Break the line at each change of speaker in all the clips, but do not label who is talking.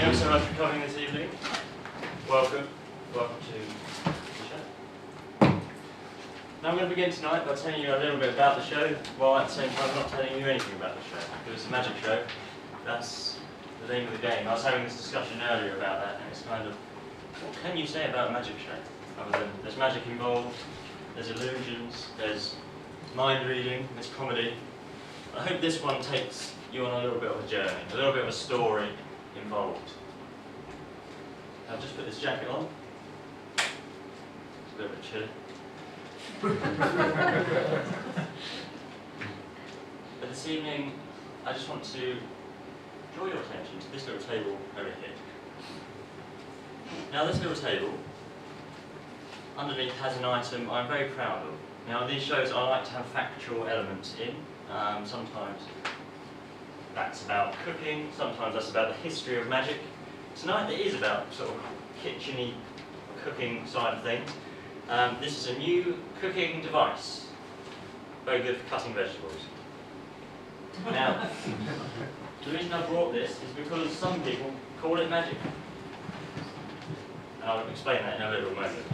Thanks so much for coming this evening. Welcome to the show. Now I'm going to begin tonight by telling you a little bit about the show, while at the same time not telling you anything about the show. Because it's a magic show, that's the name of the game. I was having this discussion earlier about that, and it's kind of, what can you say about a magic show? Other than there's magic involved, there's illusions, there's mind reading, there's comedy. I hope this one takes you on a little bit of a journey, a little bit of a story involved. I'll just put this jacket on. It's a little bit chilly. But this evening, I just want to draw your attention to this little table over here. Now this little table, underneath has an item I'm very proud of. Now these shows I like to have factual elements in. Sometimes that's about cooking, sometimes that's about the history of magic. Tonight it is about sort of kitchen-y cooking side of things. This is a new cooking device, very good for cutting vegetables. Now, the reason I brought this is because some people call it magic. And I'll explain that in a little moment.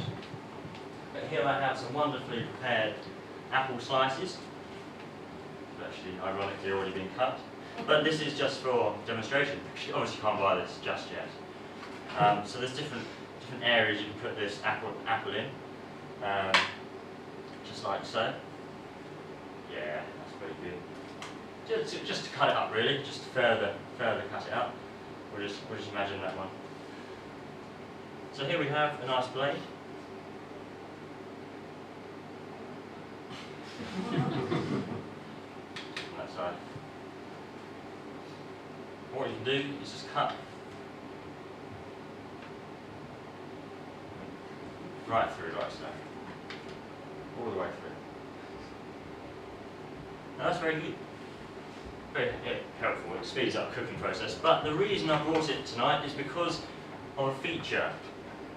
But here I have some wonderfully prepared apple slices. They've actually, ironically, already been cut. But this is just for demonstration. You obviously can't buy this just yet. So there's different areas you can put this apple in. Just like so. Yeah, that's pretty good. Just to cut it up, really. Just to further cut it up. We'll just imagine that one. So here we have a nice blade. On that side. What you can do is just cut right through like so. All the way through. Now that's very good. Very helpful. It speeds up the cooking process. But the reason I brought it tonight is because of a feature,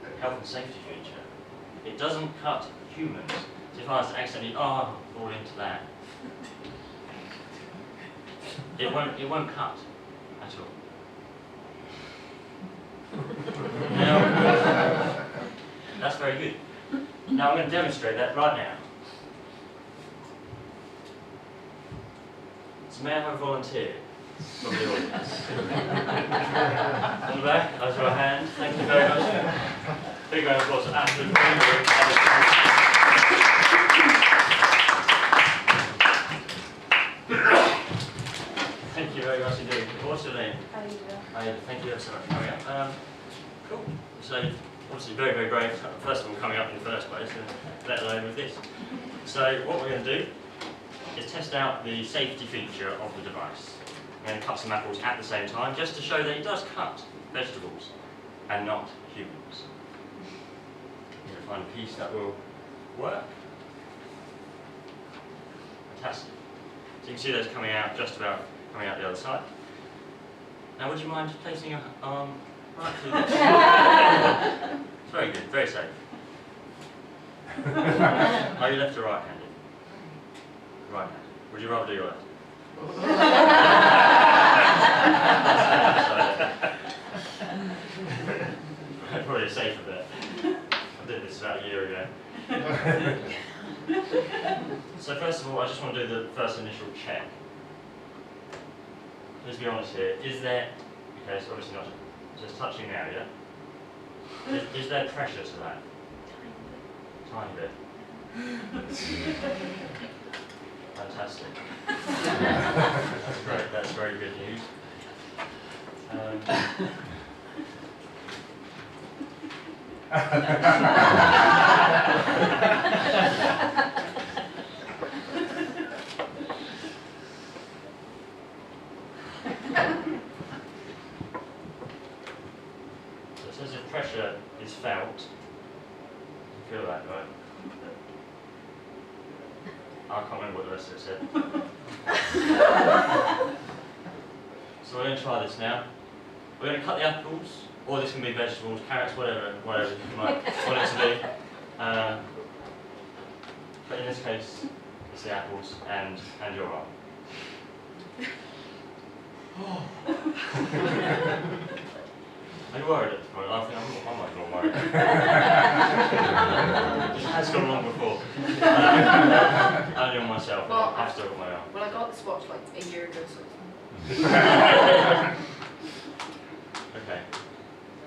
a health and safety feature. It doesn't cut humans. So if I was to accidentally fall into that, it won't cut at all. Now, that's very good. Now I'm going to demonstrate that right now. So may I have a volunteer from the audience? On the back, raise your hand. Thank you very much. Big round of applause for Ashton. Thank you very much indeed. What's your name? Aida. Thank you so much for coming up. Cool. So, obviously very, very brave, first of all, coming up in the first place, let alone with this. So, what we're going to do is test out the safety feature of the device. I'm going to cut some apples at the same time, just to show that it does cut vegetables and not humans. I'm going to find a piece that will work. Fantastic. So you can see those coming out, just about coming out the other side. Now would you mind placing your arm right through this? It's very good, very safe. Are you left or right-handed? Right-handed. Would you rather do your left? Probably a safer bet. I did this about a year ago. So first of all, I just want to do the first initial check. Let's be honest here. Is there, okay, so obviously not, so it's touching now, yeah? Is there pressure to that? Tiny bit. Fantastic. That's great, that's very good news. So it says if pressure is felt, you feel that, right? I can't remember what the rest of it said. So we're going to try this now. We're going to cut the apples, or this can be vegetables, carrots, whatever you might want it to be. But in this case, it's the apples and your arm. Are you worried at this point? I think I'm not going worried. It has gone wrong before. Only on myself,
Well,
I've still got my arm.
Well, I got this watch like a year ago, so.
Okay.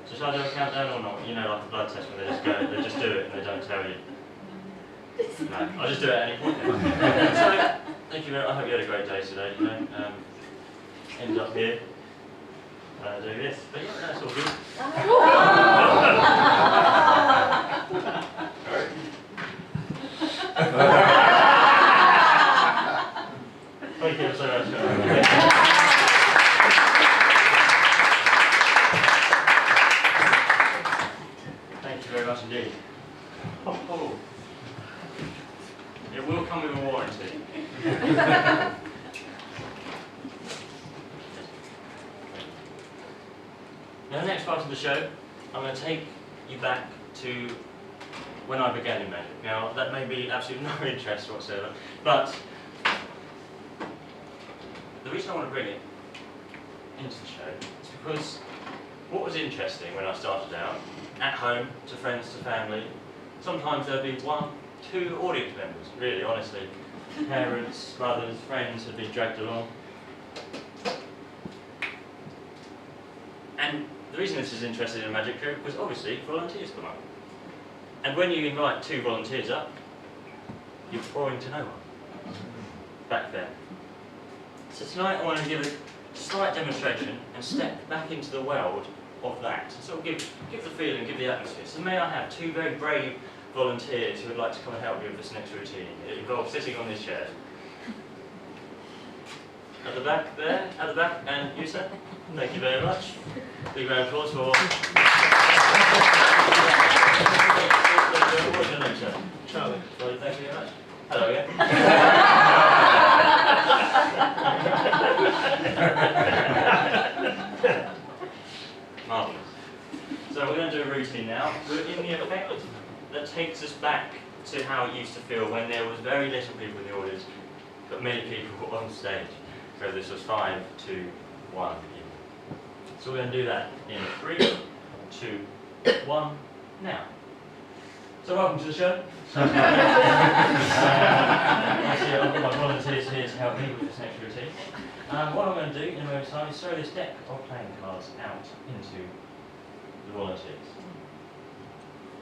So shall I do a countdown or not? You know, like a blood test where they just go, they just do it and they don't tell you. No, I'll just do it at any point. So, thank you very much. I hope you had a great day today. You know, end up here. Do this, but yeah, that's all good. Thank you so much. Thank you very much indeed. Oh. It will come with a warranty. Now, the next part of the show, I'm going to take you back to when I began in magic. Now, that may be absolutely no interest whatsoever, but the reason I want to bring it into the show is because what was interesting when I started out, at home, to friends, to family, sometimes there'd be 1, 2 audience members, really, honestly. Parents, brothers, friends had been dragged along. And the reason this is interesting in a magic show is because obviously volunteers come up. And when you invite 2 volunteers up, you're pouring to no one back then. So tonight I want to give a slight demonstration and step back into the world of that. So sort of give the feeling, give the atmosphere. So may I have 2 very brave volunteers who would like to come and help me with this next routine. It involves sitting on this chair. At the back there, at the back, and you sir? Thank you very much. Big round of applause for... What's your name, sir?
Charlie.
Charlie, thank you very much. Hello again. Marvellous. So we're going to do a routine now. We're in the effect that takes us back to how it used to feel when there was very little people in the audience, but many people on stage. So this was 5, 2, 1. So we're going to do that in 3, 2, 1, now. So welcome to the show. I see I've got my volunteers here to help me with this next routine. What I'm going to do in a moment's time is throw this deck of playing cards out into the volunteers.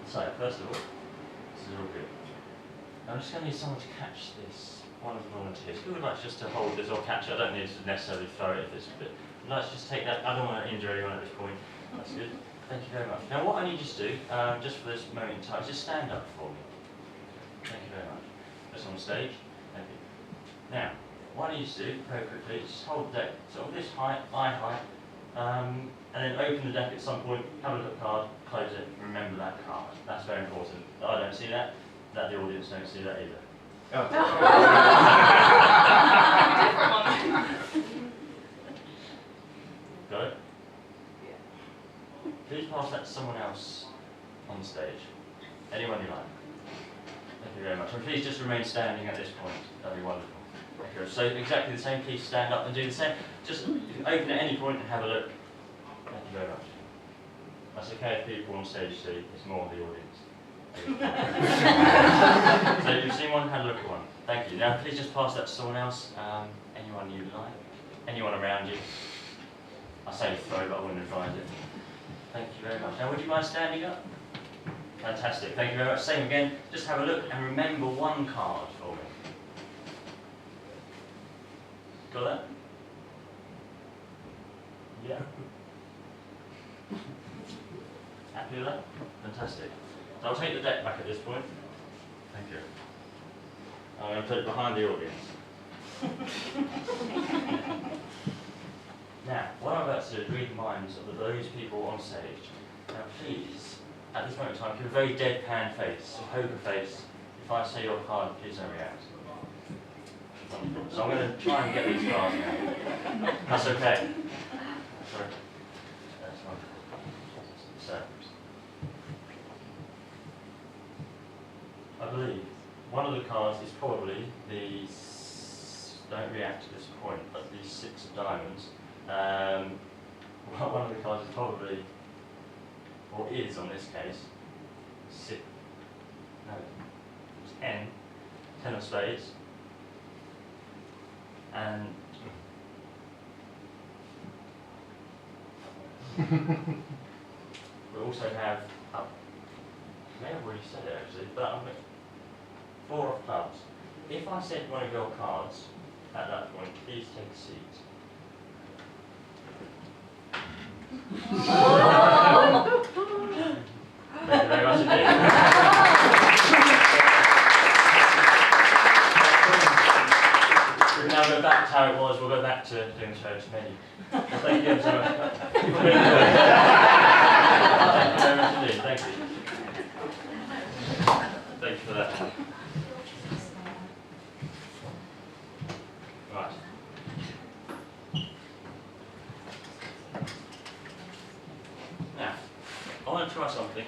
So first of all, this is all good. I'm just going to need someone to catch this. One of the volunteers. Who would like just to hold this or catch it? I don't need to necessarily throw it if it's a bit. Let's just take that. I don't want to injure anyone at this point. That's good. Thank you very much. Now, what I need you to do, just for this moment in time, is just stand up for me. Thank you very much. Just on the stage. Thank you. Now, what I need you to do, very quickly, is just hold the deck sort of this height, eye height, and then open the deck at some point, have a look at the card, close it, remember that card. That's very important. I don't see that, that the audience don't see that either.
Oh.
Got it? Please pass that to someone else on stage. Anyone you like. Thank you very much. And please just remain standing at this point. That'd be wonderful. Thank you. So exactly the same, please stand up and do the same. Just you can open at any point and have a look. Thank you very much. That's okay if people on stage see, it's more of the audience. So you've seen one, had a look at one. Thank you. Now please just pass that to someone else. Anyone you like. Anyone around you. I say throw, but I wouldn't advise it. Thank you very much. Now would you mind standing up? Fantastic. Thank you very much. Same again. Just have a look and remember one card for me. Got that? Yeah. Happy with that? Fantastic. So I'll take the deck back at this point. Thank you. I'm going to put it behind the audience. Now, what I'm about to do is read the minds of those people on stage. Now please, at this moment in time, give a very deadpan face, a poker face. If I say your card, please don't react. Wonderful. So I'm going to try and get these cards now. That's okay. Sorry. That's wonderful. So, I believe one of the cards is probably the, don't react to this point, but the 6 of diamonds. One of the cards is probably or is on this case, 10 of spades, and we also have, I may have already said it actually, but I'm 4 of clubs. If I said one of your cards at that point, please take a seat. Thank you very much indeed. We'll now go back to how it was, we'll go back to doing the show's menu. Thank you so much. Thank you very much indeed, thank you. Thank you for that. Right. Now, I want to try something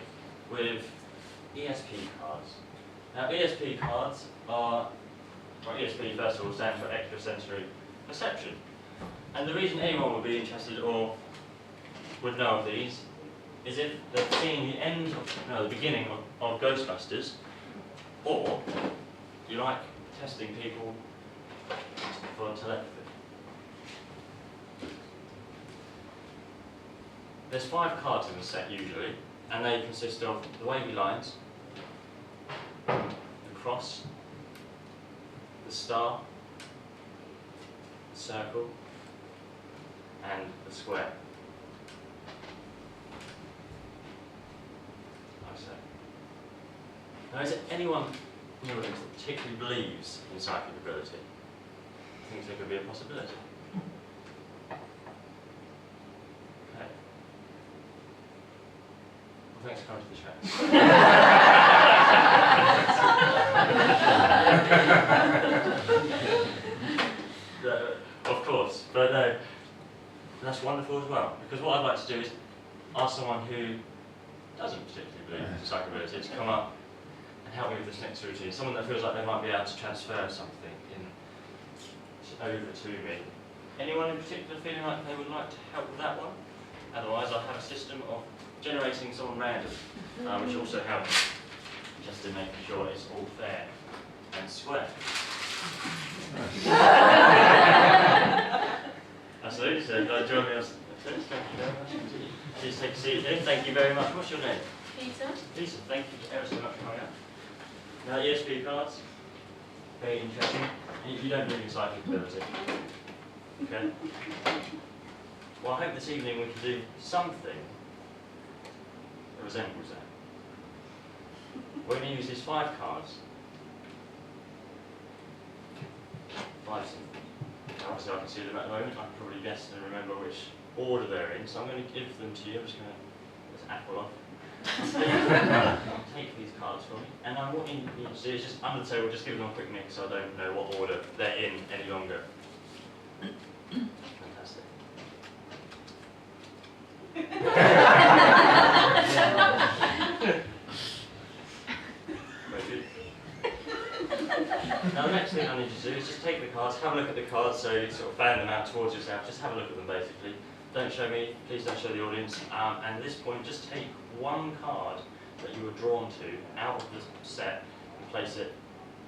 with ESP cards. Now, ESP cards are, well, ESP first of all stands for extrasensory perception. And the reason anyone would be interested or would know of these is if they're seeing the end of, no, the beginning of Ghostbusters, or you like testing people for telepathy. There's 5 cards in the set usually, and they consist of the wavy lines, the cross, the star, the circle, and the square. Like so. Now, is there anyone in the audience that particularly believes in psychic ability? Thinks there could be a possibility? Okay. Well, thanks for coming to the show. Of course, but no, that's wonderful as well, because what I'd like to do is ask someone who doesn't particularly believe in psychic ability to come up and help me with this next routine. Someone that feels like they might be able to transfer something over to me. Anyone in particular feeling like they would like to help with that one? Otherwise, I have a system of generating someone random, which also helps just in making sure it's all fair and square. Absolutely, sir. Join me on stage. Thank you very much indeed. Please take a seat here. Thank you very much. What's your name?
Peter?
Peter, thank you ever so much for coming up. Now, ESP cards. Very interesting. You don't believe in psychic ability. Okay? Well, I hope this evening we can do something that resembles that. We're going to use these 5 cards. 5 symbols. Obviously I can see them at the moment. I can probably guess and remember which order they're in, so I'm going to give them to you. I'm just going to let's apple off. Take these cards for me, and what you need to do is just under the table, just give them a quick mix so I don't know what order they're in any longer. Fantastic. Very good. Now the next thing I need you to do is just take the cards, have a look at the cards, so you sort of fan them out towards yourself, just have a look at them basically. Don't show me, please don't show the audience, and at this point just take one card that you were drawn to out of the set and place it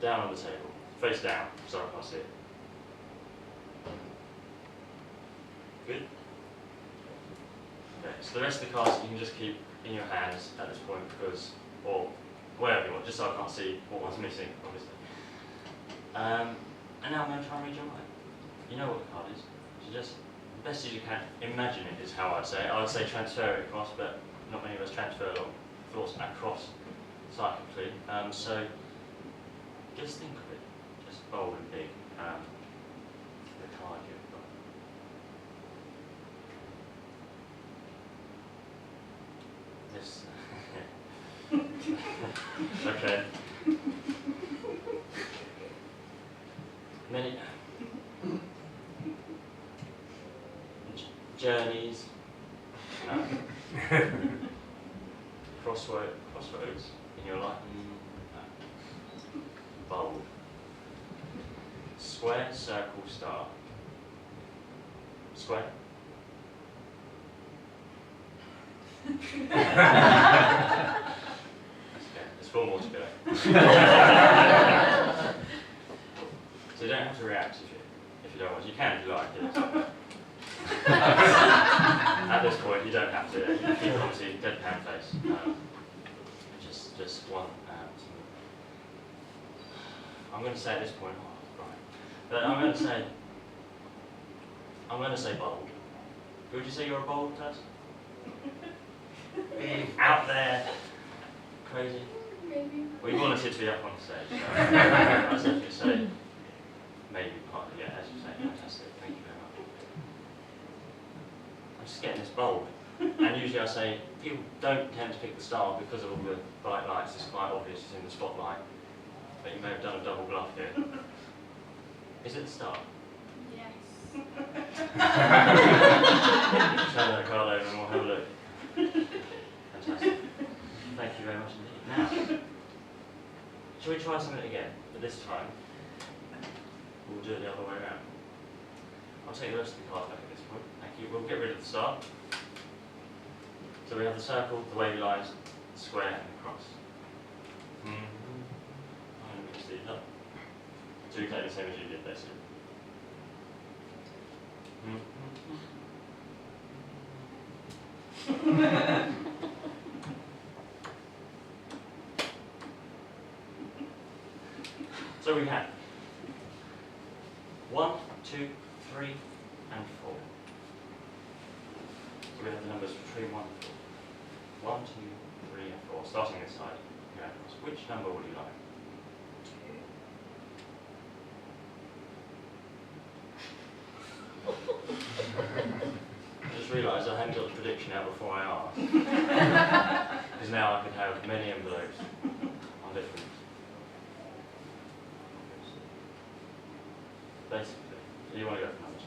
down on the table, face down, so I can't see it. Good? Okay, so the rest of the cards you can just keep in your hands at this point, because, or wherever you want, just so I can't see what one's missing, obviously. And now I'm going to try and read your mind. You know what the card is, so just, as best as you can, imagine it is how I'd say it. I would say transfer it across, but not many of us transfer along thoughts across psychically. So just think of it, just bold and big, the card you've got. This. Okay. Many journeys, crossroads in your life. Bold. Square, circle, star. Square. There's 4 more to go. So you don't have to react if you don't want. You can if you like. At this point, you don't have to. You keep obviously deadpan face. Just one. I'm going to say at this point, right. But I'm going to say bold. Would you say you're a bold person? Big, out there, crazy.
Maybe.
We wanted to be up on stage. So I was definitely say maybe partly. Yeah, as you say, fantastic. Thank you very much. I'm just getting this bold. And usually I say, people don't tend to pick the star because of all the bright lights. It's quite obvious it's in the spotlight. But you may have done a double bluff here. Is it the star?
Yes.
Turn that card over and we'll have a look. Fantastic. Thank you very much indeed. Now, shall we try something again? But this time, we'll do it the other way around. I'll take the rest of the cards back at this point. Thank you. We'll get rid of the star. So we have the circle, the wavy lines, the square, and the cross. I'm going to mix these up. So exactly the same as you did, basically. So we have 1, 2, 3, and 4. So we have the numbers 3, 1, 4. 1, 2, 3, and 4. Starting this side. Which number would you like? I just realised I hadn't got the prediction out before I asked. Because now I could have many envelopes on different. Basically, so you want to go for number 2.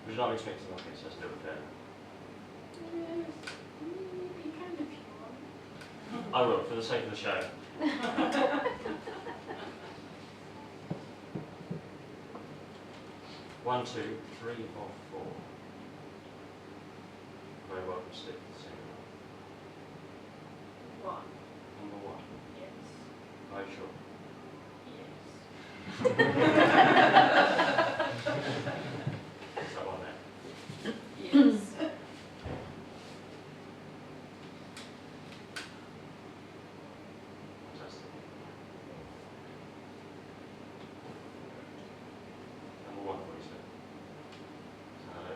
Would you like me to mix them up so it's a little bit better?
You can if you want.
I will, for the sake of the show. One, 2, 3, or 4. Very welcome to stick with the same one.
1.
Number 1.
Yes.
Are you sure?
Yes.
Is that one there?
Yes.
Fantastic. Number 1, what you said? Hello.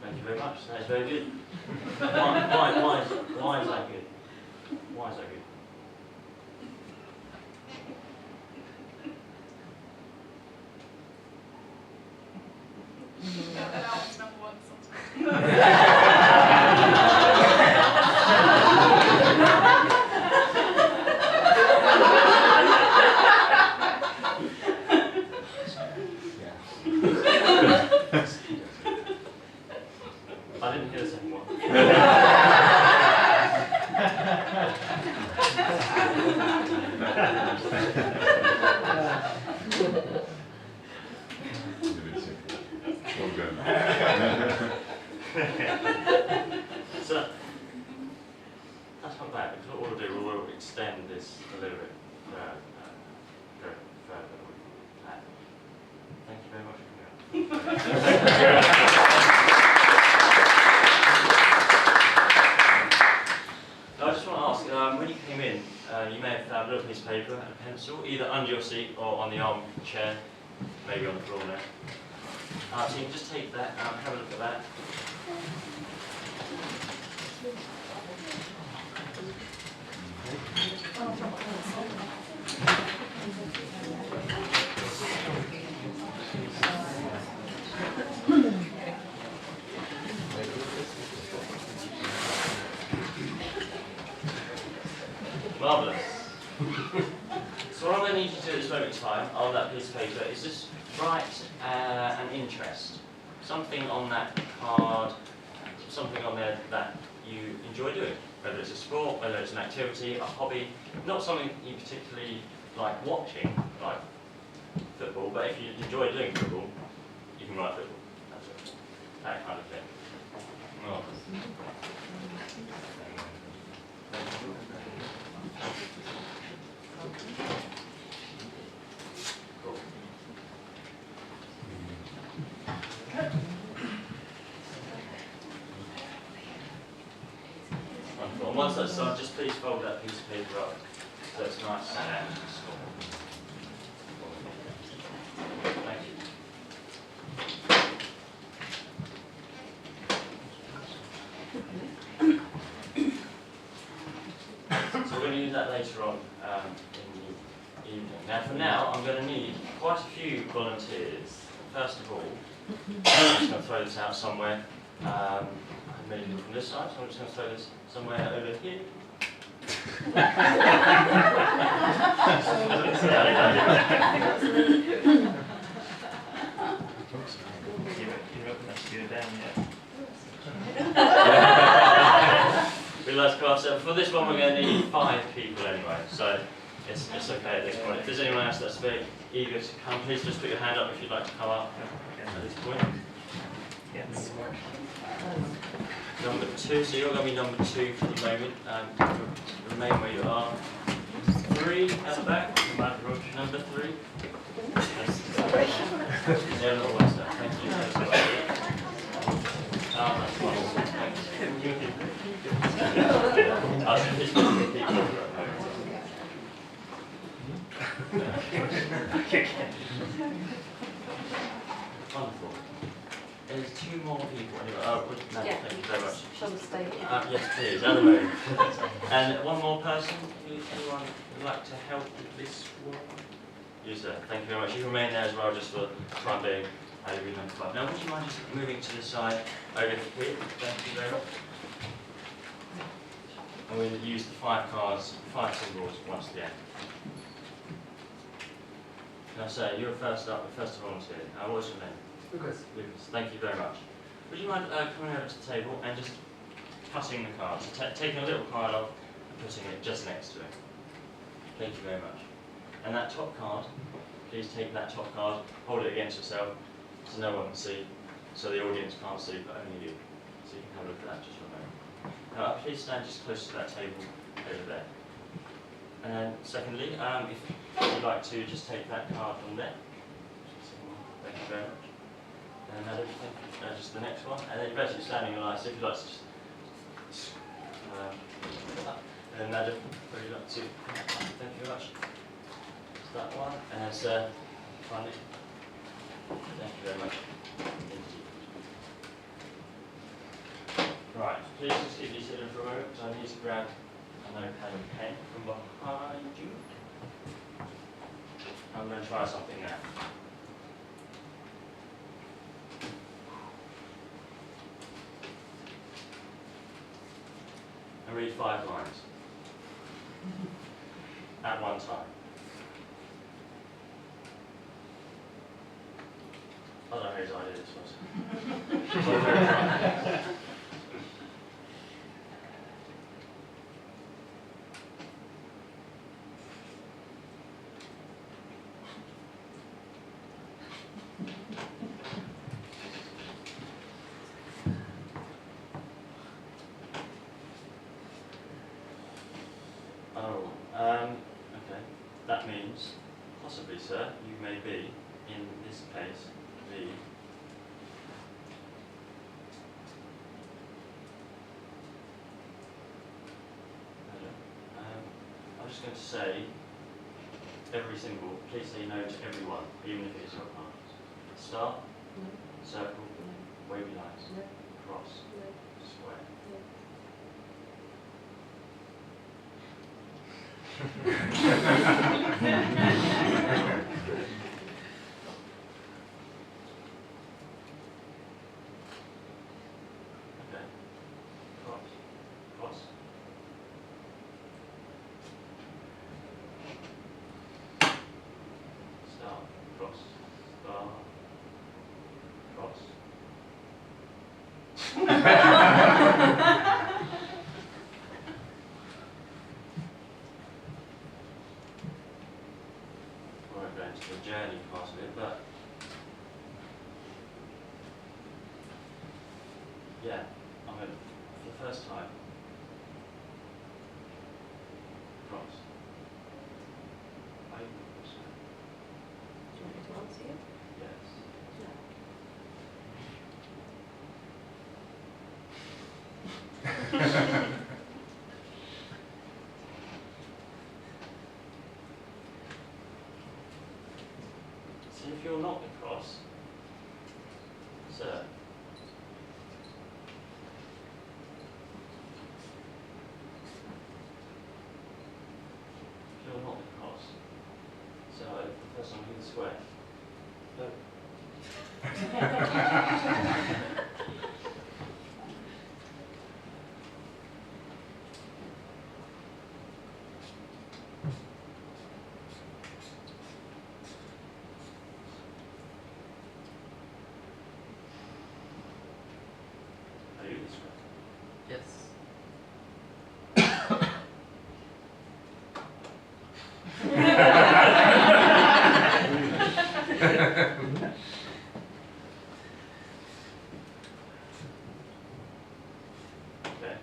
Thank you very much. That is very good. Why is that good? Why is that good?
That one's number 1 sometimes.
I didn't hear the second one. So that's not bad, because what we'll do, we'll extend this a little bit further. Go further with that. Thank you very much for coming out. I just want to ask, when you came in, you may have found a little piece of paper and a pencil, either under your seat or on the arm chair, maybe on the floor there. So you can just take that, have a look at that. Marvellous. So what I'm going to need you to do at this moment in time on that piece of paper is just write an interest. Something on that card, something on there that you enjoy doing. Whether it's a sport, whether it's an activity, a hobby, not something you particularly like watching, like football, but if you enjoy doing football, you can write football. That's it. That kind of thing. Oh. Cool. Wonderful. And once that's done, just please fold that piece of paper up so it's nice and small. Thank you. So we're going to use that later on in the evening. Now for now, I'm going to need quite a few volunteers. First of all, I'm just going to throw this out somewhere. Maybe from this side, so I'm just going to throw this somewhere over here. Realise class. So for this one, we're going to need 5 people anyway, so it's okay at this point. If there's anyone else that's very eager to come, please just put your hand up if you'd like to come up at this point. Yes. Number 2, so you're going to be number 2 for the moment. Remain where you are. 3 at the back. Number 3. Yeah, not always that. Thank you. That's wonderful. Thanks. I'll just wonderful. There's 2 more people anyway. No,
Yeah.
thank you very much.
Shall we stay here?
Yes, please, out of the way. And one more person, anyone would like to help with this one? You, sir. Thank you very much. You can remain there as well, just for the time being. You'll be notified. Now, would you mind just moving to the side over here? Thank you very much. And we'll use the 5 cards, 5 symbols once again. Now, sir, you're first up, the first volunteer. What's your name?
Lucas.
Lucas, thank you very much. Would you mind coming over to the table and just cutting the cards, taking a little card off and putting it just next to it? Thank you very much. And that top card, please take that top card, hold it against yourself so no one can see, so the audience can't see, but only you. So you can have a look at that just for a moment. Now, please stand just close to that table over there. And secondly, if you'd like to just take that card from there. Thank you very much. And another, just the next one. And then you're basically standing in line, so if you'd like to just and another, would you like to? Thank you very much. Just that one. And finally, thank you very much. Right, please just keep these hidden for a moment, because I need to grab a notepad and pen from behind you. I'm going to try something now. And read 5 lines at one time. I don't know whose idea this was. Okay. That means, possibly, sir, you may be, in this case, the I'm just going to say every symbol. Please say no to everyone, even if it is your partners. Star, circle, wavy lines, cross, square. Okay. Cross. Cross. Star. Cross. Star. Cross. first time. Cross. Open cross.
Do you want me to answer you?
Yes.
No.
See if you're not the cross. Sir. If you're not the cross. So the first one who's square. No. Are you the square?
Yes.
Okay.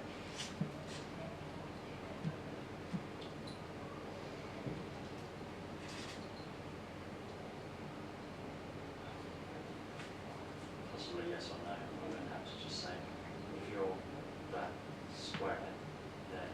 Possibly yes or no. I'm going to have to just say if you're that square, then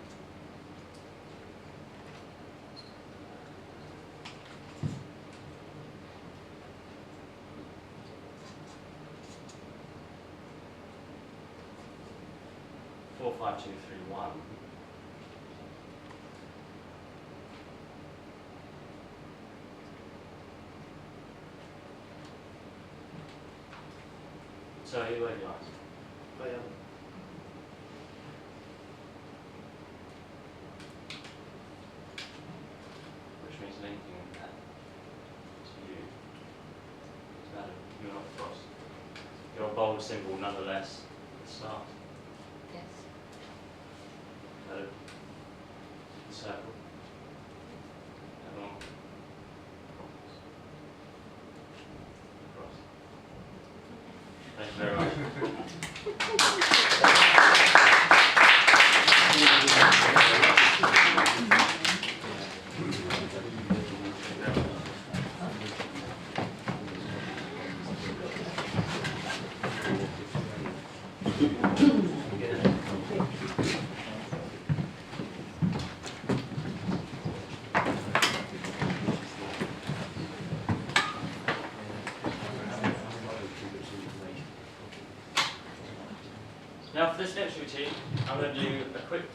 four, five, two, three, one. So you where do you answer?
I am.
Which means linking that to you. So that you're not the cross. You're a bold symbol nonetheless. Start.
Yes.
No. Circle. Along. Cross. Thank you very much. Now for this next routine, I'm going to do a quick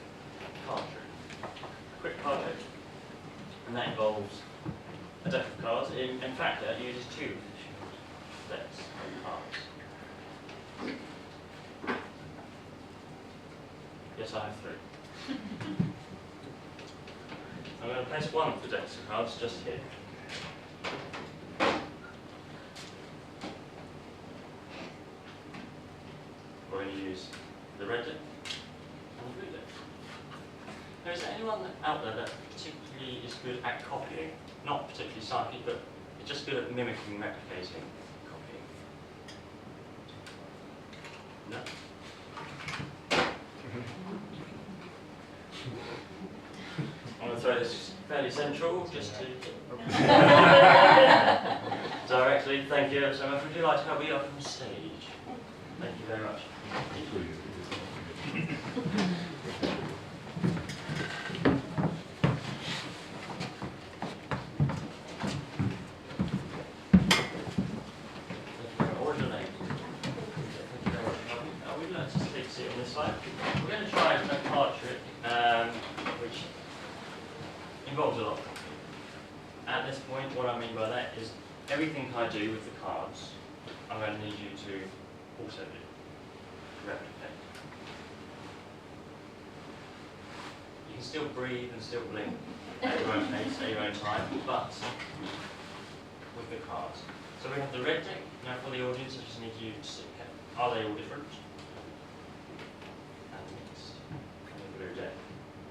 card trick. Quick card trick. And that involves a deck of cards. In fact, it uses two decks of cards. Yes, I have three. I'm going to place one of the decks of cards just here. We're going to use the red deck and the blue deck. Now, is there anyone out there that particularly is good at copying? Not particularly psychic, but is just good at mimicking, replicating, copying? No? I'm going to throw this fairly central, just to directly. Thank you ever so much. Would you like to help me up on stage? Thank you very much. What was your name? Thank you very much. We'd like to take a seat on this side. We're going to try a card trick, which involves a lot. At this point, what I mean by that is everything I do with the cards, I'm going to need you to also do. Replicate. You can still breathe and still blink at your own pace, at your own time, but with the cards. So we have the red deck. Now for the audience, I just need you to see, are they all different? And mixed. And the blue deck.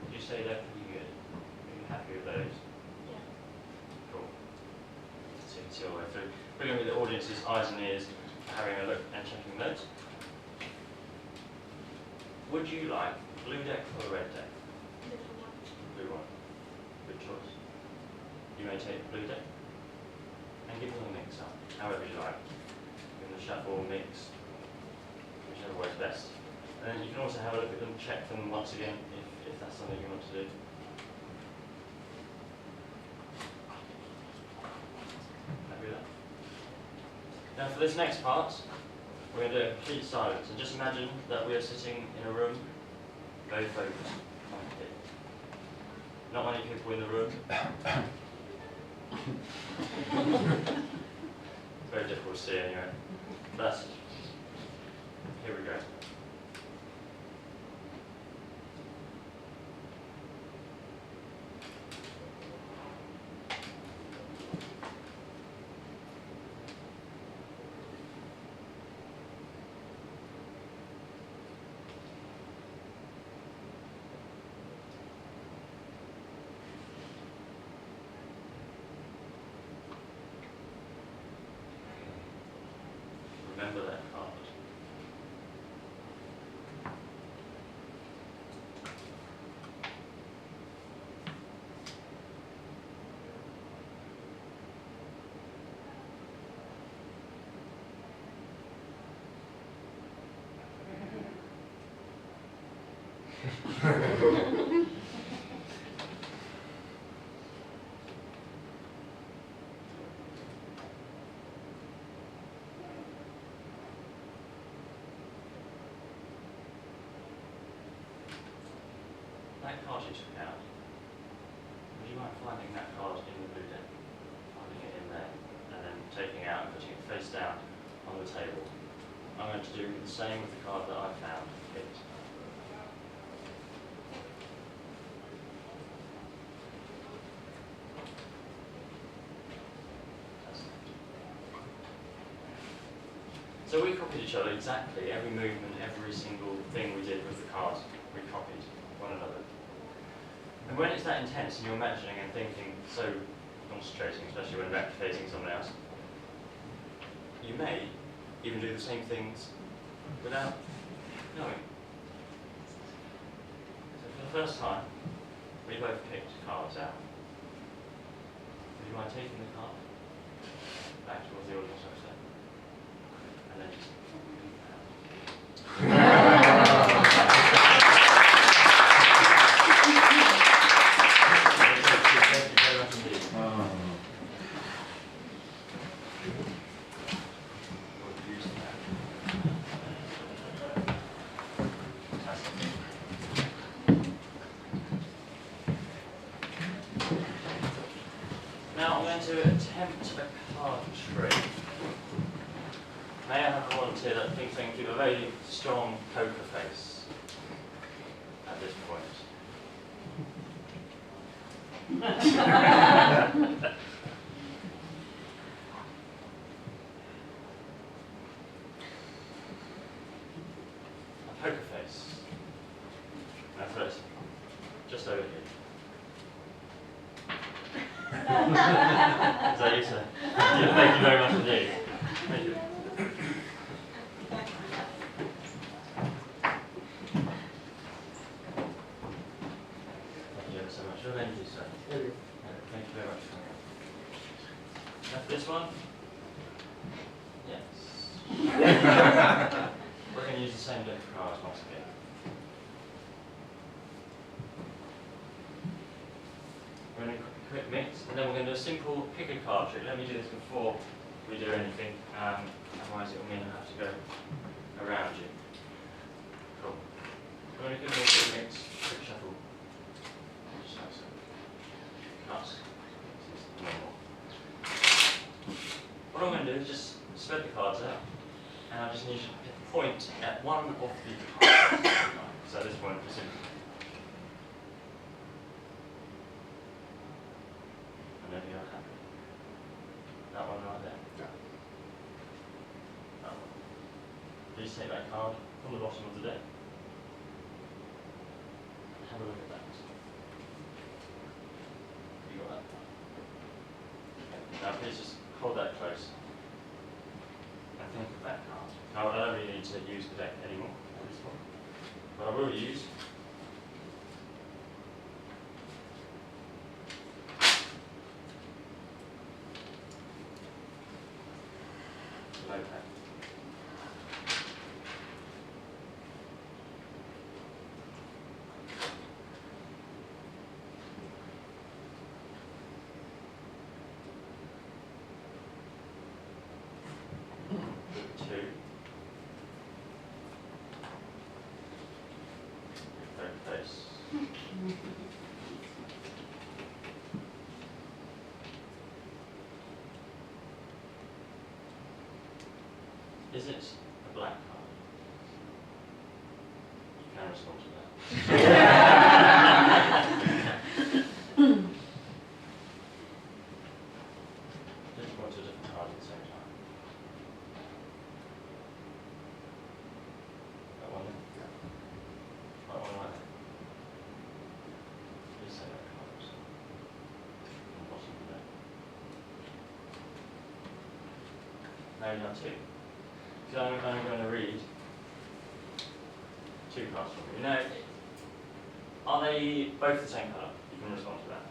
Would you say they're pretty good? Are you happy with those?
Yeah.
Cool. So you can see all the way through. We're going to be the audience's eyes and ears, having a look and checking notes. Would you like blue deck or red deck?
Little one.
Blue one. Good choice. You may take blue deck and give them a mix up, however you like. Give them a shuffle, mix, whichever works best. And then you can also have a look at them, check them once again if that's something you want to do. Happy with that? Now for this next part, we're going to do a complete silence, and just imagine that we are sitting in a room, very focused, like here. Not many people in the room. Very difficult to see anyway. That's, here we go. Remember that card. That card you took out, would you mind finding that card in the blue deck, finding it in there, and then taking it out and putting it face down on the table? I'm going to do the same with the card that I found. So we copied each other exactly, every movement, every single thing we did with the cards, we copied one another. And when it's that intense and you're imagining and thinking, so concentrating, especially when replicating someone else, you may even do the same things without knowing. So for the first time, we both picked cards out. Would you mind taking the card back towards the audience, actually? And then just thank you very much indeed. Now I'm going to attempt a card trick. May I have a volunteer that thinks they can keep a very strong poker face at this point? A poker face. Now first, just over here. Is that you, sir? Yeah, thank you very much indeed. Thank you. Thank you ever so much. Your name is, sir? Thank you very much. Now for this one? Yes. We're going to use the same deck of cards once again. We're going to quick mix, and then we're going to do a simple pick a card trick. Let me do this before we do anything, otherwise it will mean I have to go around you. Cool. We're going to give it a quick mix, quick shuffle. Just like so. Cuts. This is normal. What I'm going to do is just spread the cards out, and I just need you to point at one of the cards. So at this point, we're simply. And then you're happy. That one right there.
Yeah.
That one. Please take that card from the bottom of the deck. Have a look at that. You got that card. Okay. Now please just hold that close. And think of that card. Now I don't really need to use the deck anymore at this point. But I will use. Low pack. Two. Third place. Is it a black card? You can respond to that. Just point to a different card at the same time. That one there? That one right there. Please say that card. Impossible there. Now you're down two. So I'm going to read two cards from you. Now, are they both the same colour? You can respond to that.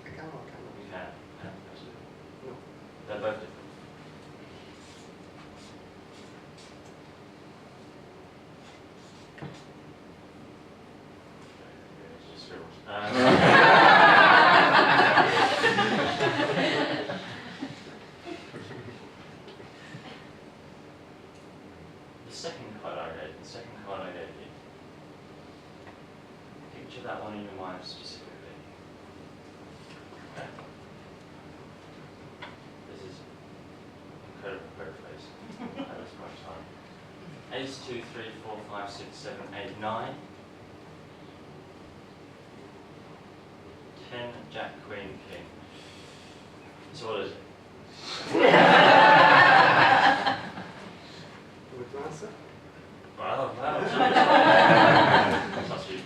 I can or cannot?
You can. Yeah, absolutely.
No.
They're both different. It's just scribbles. The second card I gave you. Picture that one in your mind specifically. Okay. This is incredible poker face. That was much time. Ace, 2, 3, 4, 5, 6, 7, 8, 9. 10, Jack, Queen, King. So what is it?
Would you answer?
Wow, wow. That's not you.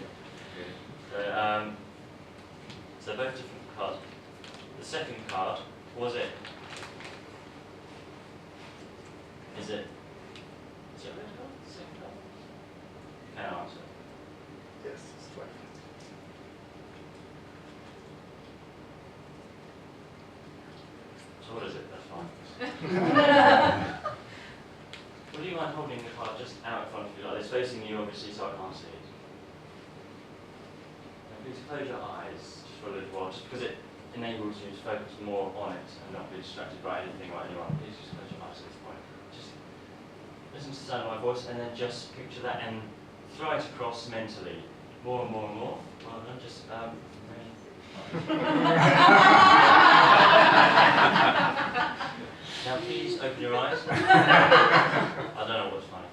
So both different cards. The second card, was it? Is it a red card? The second card? Can I answer?
Yes, strike.
So what is it? That's fine. Would you mind holding the card just out in front of you, like this, facing you obviously so I can't see it? And please close your eyes just for a little while, just because it enables you to focus more on it and not be distracted by anything or anyone. Please just close your eyes at this point. Just listen to the sound of my voice and then just picture that and throw it across mentally. More and more and more. Rather than just Now please open your eyes. I don't know what's funny.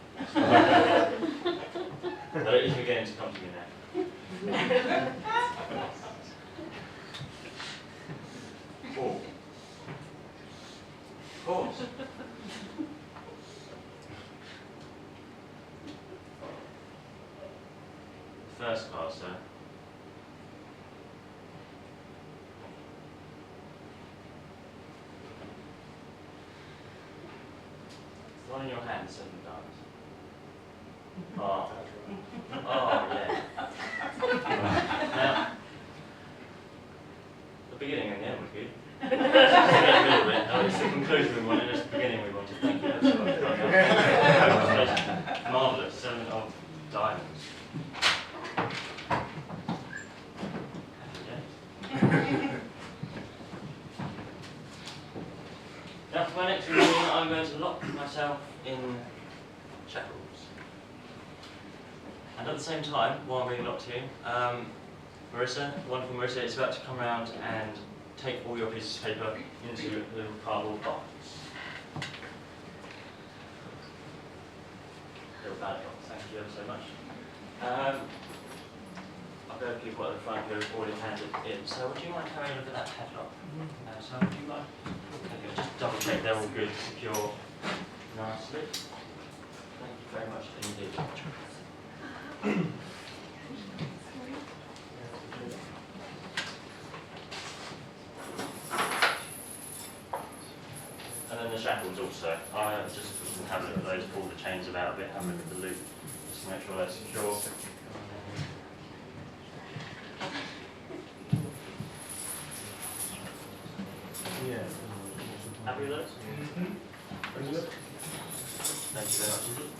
But it is beginning to come to me now. Four. Pause. First card, sir. The one in your hand, 7 diamonds. Oh. Oh, yeah. Now, the beginning and the end was good. A little bit. It's the conclusion we wanted, it's the beginning we wanted. Thank you so much. Marvellous. 7 of diamonds. Now for my next reading, I'm going to lock myself in shackles. And at the same time, while I'm being locked here, Marissa, wonderful Marissa, is about to come around and take all your pieces of paper into a little cardboard box. Little ballot box, thank you ever so much. I've got people at the front who have already handed in, so would you mind having a look at that padlock? So would you mind? Okay, just double check they're all good, secure, nicely. Thank you very much indeed. And then the shackles also. I just have a look at those, pull the chains about a bit, have a look at the loop, just to make sure they're secure. Happy with those?
Very good.
Thank you very much indeed.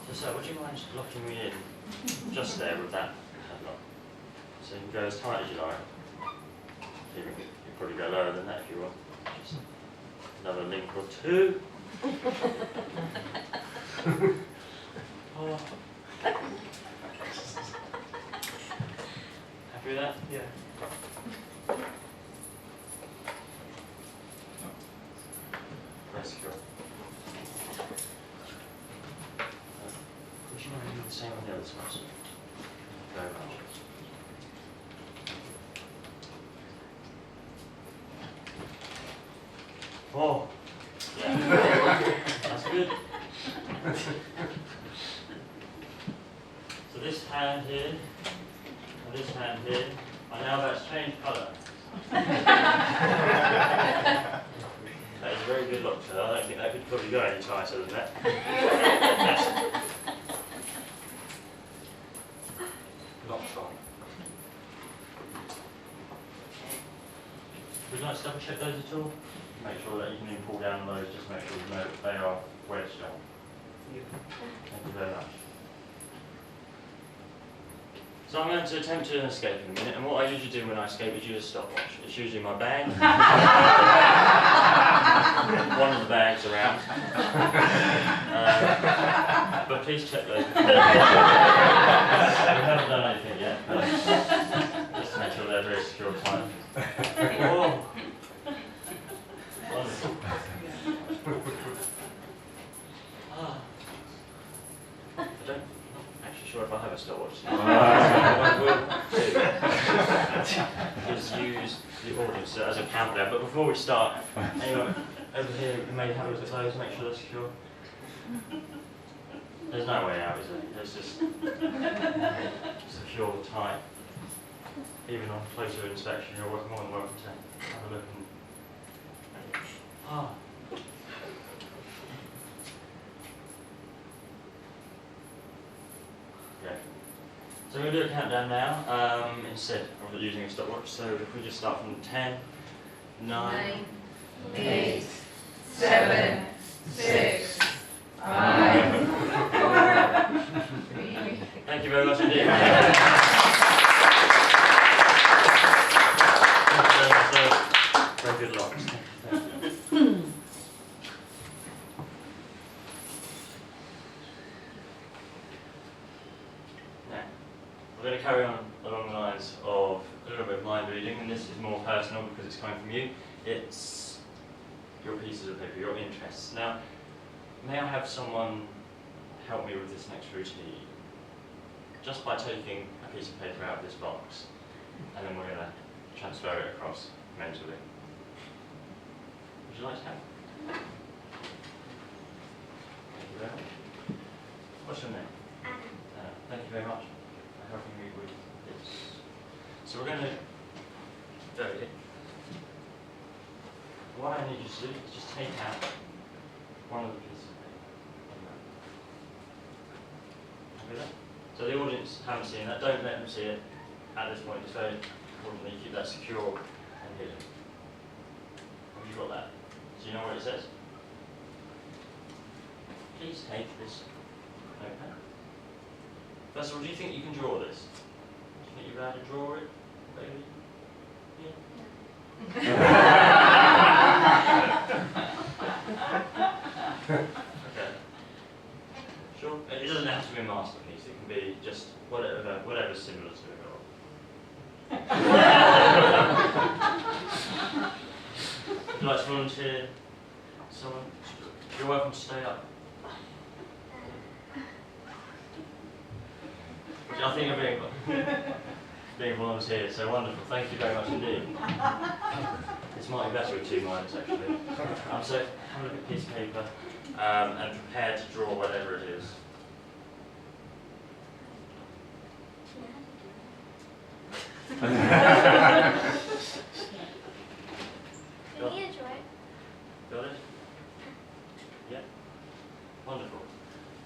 So, sir, would you mind just locking me in just there with that padlock? So you can go as tight as you like. You can probably go lower than that if you want. Just another link or two. Oh. Happy with that?
Yeah.
Very secure. Would you mind doing the same on the other side? Thank you very much. Oh, yeah. That's good. So this hand here and this hand here are now about to change colour. That is a very good lock, sir. I don't think that could probably go any tighter than that. Lock strong. Would you like to double check those at all? Make sure that you can even pull down those, just make sure you know that they are wedged on. Thank you very much. So I'm going to attempt to escape in a minute, and what I usually do when I escape is use a stopwatch. It's usually my bag. One of the bags around. But please check those before. We haven't done anything yet, but just to make sure they're very secure time. Oh. Wonderful. Ah. I don't, I'm not actually sure if I have a stopwatch. What I will do is use the audience as a countdown. But before we start, anyone over here who may have a look at those, make sure they're secure. There's no way out, is there? There's just secure tight. Even on closer inspection, you're more than welcome to have a look. Ah. Okay. So we're going to do a countdown now, instead of using a stopwatch. So if we just start from 10, 9,
8, 7, 6, 5, 4, 3.
Thank you very much indeed. Very good locks. Thank you. Now, we're going to carry on along the lines of a little bit of mind reading, and this is more personal because it's coming from you. It's your pieces of paper, your interests. Now, may I have someone help me with this next routine? Just by taking a piece of paper out of this box, and then we're going to transfer it across mentally. Would you like to help? Thank you very much. What's your name?
Anna.
Thank you very much for helping me with this. So we're going to do it. What I need you to do is just take out one of the pieces of paper. Copy that? So the audience haven't seen that. Don't let them see it at this point. It's very important that you keep that secure and hidden. Have you got that? Do you know what it says? Please take this notepad. First of all, do you think you can draw this? Do you think you'll be able to draw it, baby? Yeah? Okay. Sure. It doesn't have to be a masterpiece. It can be just whatever's similar to it. Would you like to volunteer? Someone? You're welcome to stay up. I think you're being volunteered, so wonderful. Thank you very much indeed. This might be better with two minds, actually. So have a look at a piece of paper and prepare to draw whatever it is.
Can you draw it?
Got it? Yeah? Wonderful.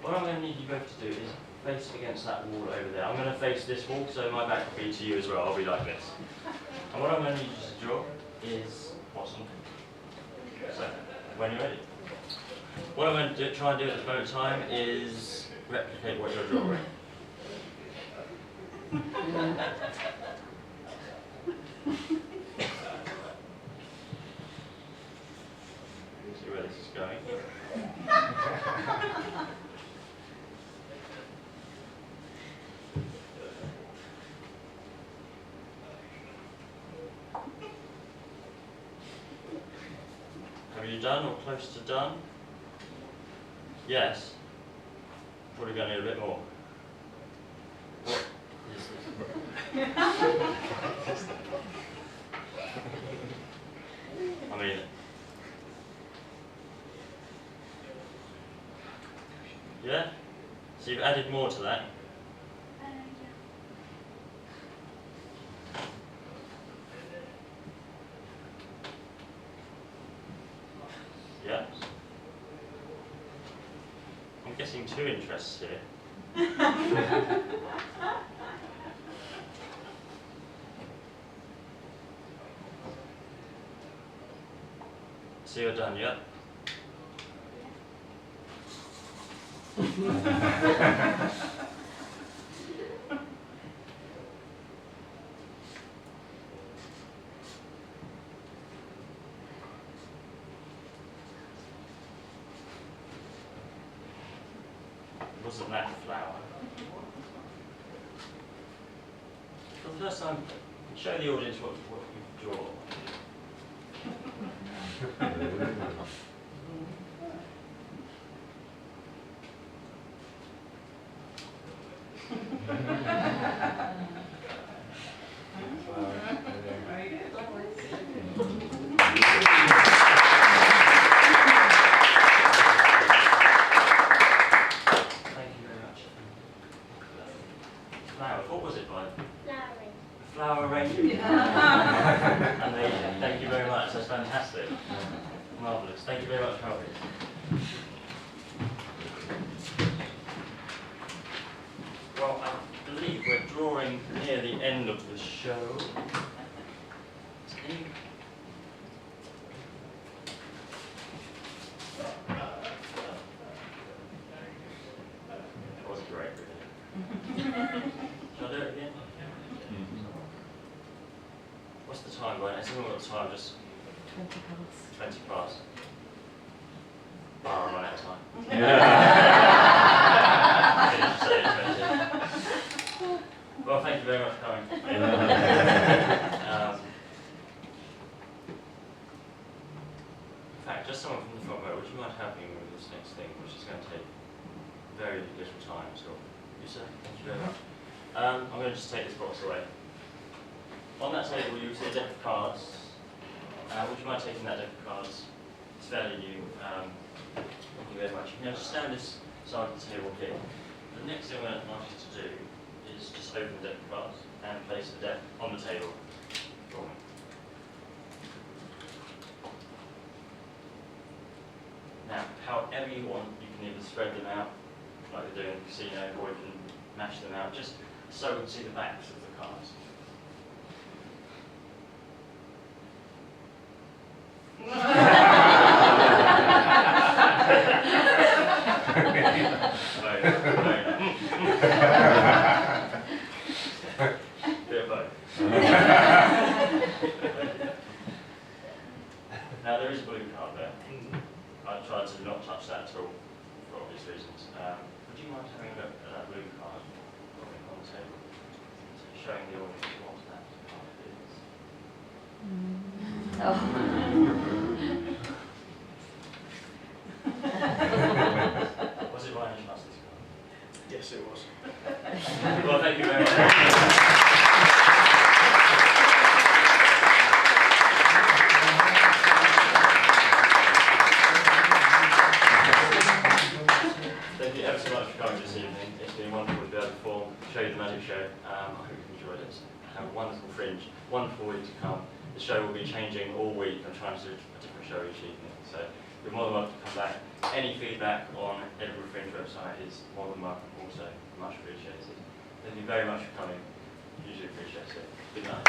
What I'm going to need you both to do is face against that wall over there. I'm going to face this wall, so my back will be to you as well. I'll be like this. And what I'm going to need you to draw is what's on. So, when you're ready. What I'm going to try and do at this moment in time is replicate what you're drawing. See where this is going. Have you done or close to done? Yes. Probably going to need a bit more. What is this? I mean, yeah? So you've added more to that? Yeah. I'm guessing two interests here. So you're done, yeah? Wasn't that a flower? For the first time, show the audience what you draw. Flower. What was it by? Flower arranging. Amazing. Thank you very much. That's fantastic. Marvellous. Thank you very much, Harvey. Well, I believe we're drawing near the end of the show. That was great, really. Shall I do it again? What's the time, Brian? Has everyone got the time? Just
20 past.
20 past. Bar, I'm running out of time. Finish, say it, 20. Well, thank you very much for coming. In fact, just someone from the front row, would you mind helping me with this next thing, which is going to take very little time? So, you sir, thank you very much. I'm going to just take this box away. On that table you see a deck of cards. Would you mind taking that deck of cards? It's fairly new. Thank you very much. Now just stand this side of the table here. The next thing I'm going to ask you to do is just open the deck of cards and place the deck on the table for me. Now, however you want, you can either spread them out like they do in the casino, or you can mash them out just so we can see the backs of the cards. Bit of both. Now there is a blue card there. I tried to not touch that at all for obvious reasons. Would you mind having a look at that blue card on the table, showing the audience what that card is? Was it Ryan Trust this card?
Yes, it was.
Well, thank you very much. Thank you ever so much for coming this evening. It's been wonderful to be able to perform, show you the magic show. I hope you've enjoyed it. Have a wonderful fringe, wonderful week to come. The show will be changing all week. I'm trying to do a different show each evening. So you're more than welcome to come back. Any feedback on Edinburgh Fringe website is more than welcome, also much appreciated. Thank you very much for coming. Hugely appreciate it. Good night.